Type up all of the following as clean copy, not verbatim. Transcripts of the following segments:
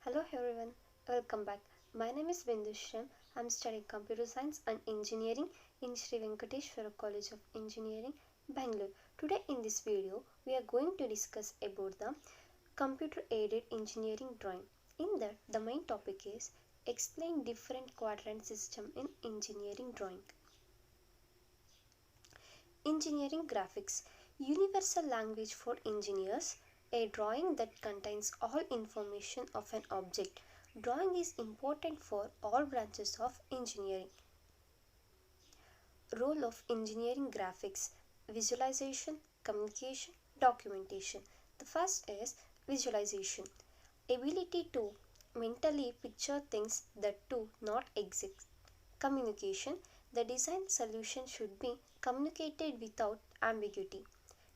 Hello everyone, welcome back. My name is Bindushram. I'm studying computer science and engineering in Sri Venkateshwara College of Engineering, Bangalore. Today in this video, we are going to discuss about the computer aided engineering drawing. In that, the main topic is explain different quadrant system in engineering drawing. Engineering graphics, universal language for engineers, a drawing that contains all information of an object. Drawing is important for all branches of engineering. Role of engineering graphics, visualization, communication, documentation. The first is visualization, ability to mentally picture things that do not exist. Communication, the design solution should be communicated without ambiguity.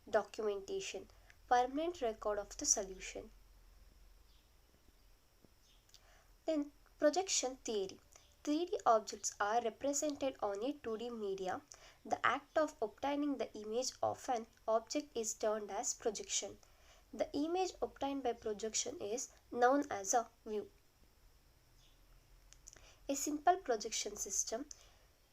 Documentation, permanent record of the solution. Then projection theory. 3D objects are represented on a 2D media. The act of obtaining the image of an object is termed as projection. The image obtained by projection is known as a view. A simple projection system.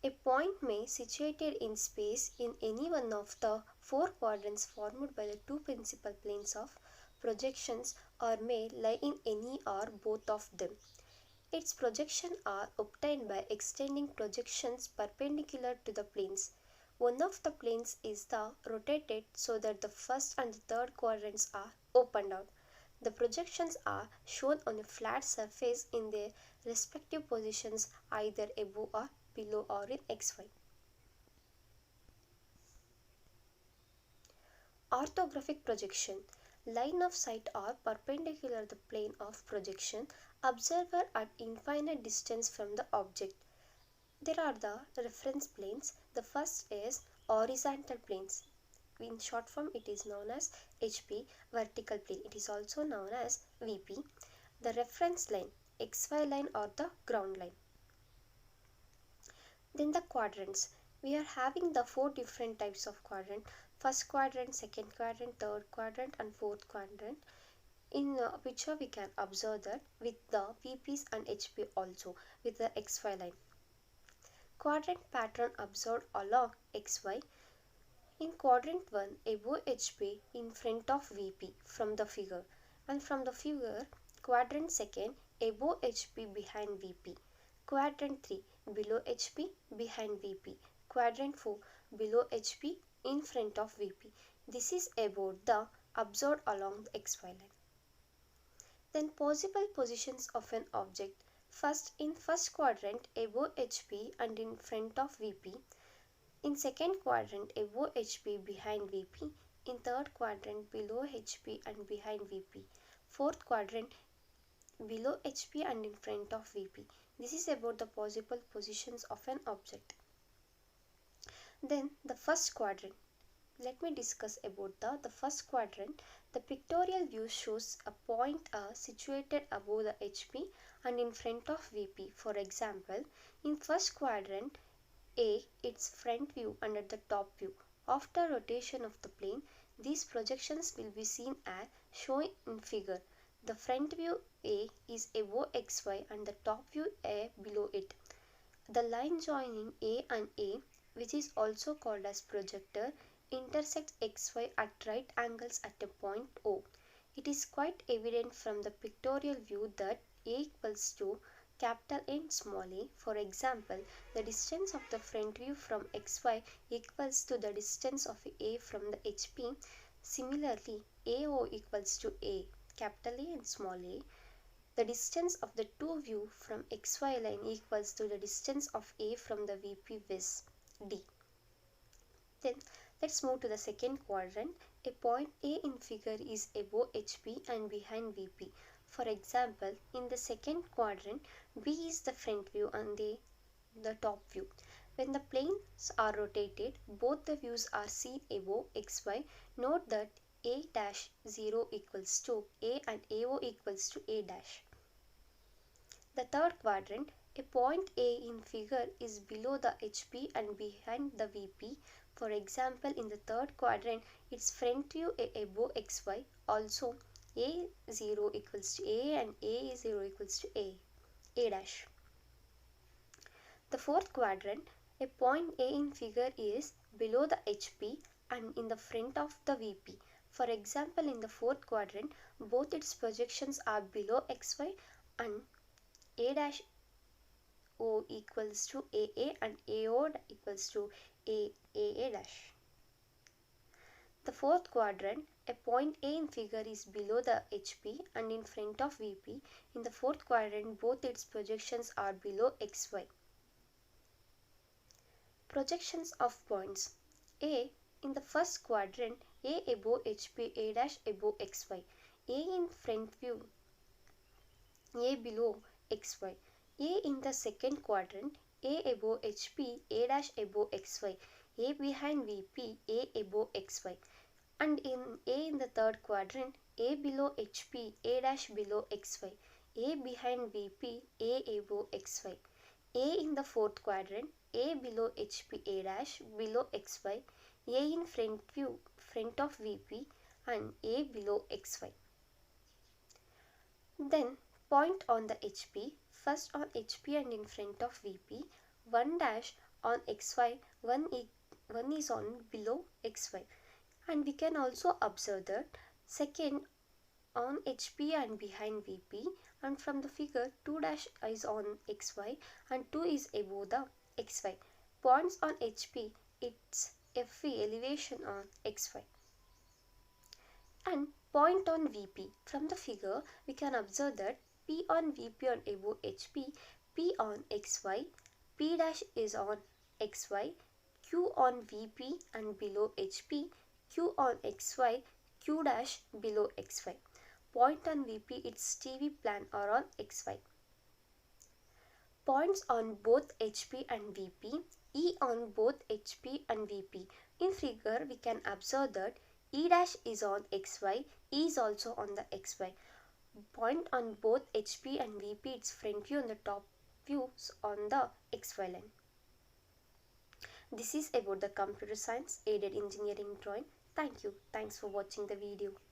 A point may be situated in space in any one of the four quadrants formed by the two principal planes of projections or may lie in any or both of them. Its projections are obtained by extending projections perpendicular to the planes. One of the planes is the rotated so that the first and the third quadrants are opened out. The projections are shown on a flat surface in their respective positions either above or below or in XY. Orthographic projection. Line of sight or perpendicular the plane of projection. Observer at infinite distance from the object. There are the reference planes. The first is horizontal planes. In short form it is known as HP, vertical plane. It is also known as VP. The reference line, XY line or the ground line. Then the quadrants. We are having the four different types of quadrant. First quadrant, second quadrant, third quadrant and fourth quadrant. In the picture we can observe that with the VPs and HP also with the XY line. Quadrant pattern observed along XY. In quadrant 1, above HP in front of VP from the figure, and from the figure quadrant 2, above HP behind VP. Quadrant 3, below HP behind VP. Quadrant 4, below HP in front of VP. This is about the observed along the XY line. Then possible positions of an object. First, in first quadrant above HP and in front of VP. In second quadrant above HP behind VP. In third quadrant below HP and behind VP. Fourth quadrant below HP and in front of VP. This is about the possible positions of an object. Then the first quadrant. Let me discuss about the first quadrant. The pictorial view shows a point situated above the HP and in front of VP. For example, in first quadrant A, its front view and at the top view. After rotation of the plane, these projections will be seen as shown in figure. The front view A is above XY and the top view A below it. The line joining A and A, which is also called as projector, intersects XY at right angles at a point O. It is quite evident from the pictorial view that A equals to capital N small a. For example, the distance of the front view from XY equals to the distance of A from the HP. Similarly, AO equals to A, capital A and small a. The distance of the two view from XY line equals to the distance of A from the VP vis D. Then let's move to the second quadrant. A point A in figure is above HP and behind VP. For example, in the second quadrant, B is the front view and the top view. When the planes are rotated, both the views are seen above XY. Note that A dash 0 equals to A and AO equals to A dash. The third quadrant, a point A in figure is below the HP and behind the VP. For example, in the third quadrant, its front view above XY, also A0 equals to A and A0 equals to A dash. The fourth quadrant, a point A in figure is below the HP and in the front of the VP. For example, in the fourth quadrant, both its projections are below XY and A dash O equals to AA and AO equals to AA dash. The fourth quadrant, a point A in figure is below the HP and in front of VP. In the fourth quadrant, both its projections are below XY. Projections of points. A in the first quadrant, A above HP, A dash above XY. A in front view, A below XY. A in the second quadrant, A above HP, A dash above XY. A behind VP, A above XY. And in A in the third quadrant, A below HP, A dash below XY. A behind VP, A above XY. A in the fourth quadrant, A below HP, A dash below XY. A in front view, front of VP and A below XY. Then point on the HP, first on HP and in front of VP, 1 dash on XY, 1 is on below XY. And we can also observe that second on HP and behind VP, and from the figure 2 dash is on XY and 2 is above the XY. Points on HP, its FV elevation on XY. And point on VP. From the figure we can observe that P on VP and above HP, P on XY, P dash is on XY, Q on VP and below HP, Q on XY, Q dash below XY. Point on VP, its TV plan are on XY. Points on both HP and VP, E on both HP and VP. In figure we can observe that E dash is on XY, E is also on the XY. Point on both HP and VP, its front view and the top views on the XY line. This is about the computer science aided engineering drawing. Thank you. Thanks for watching the video.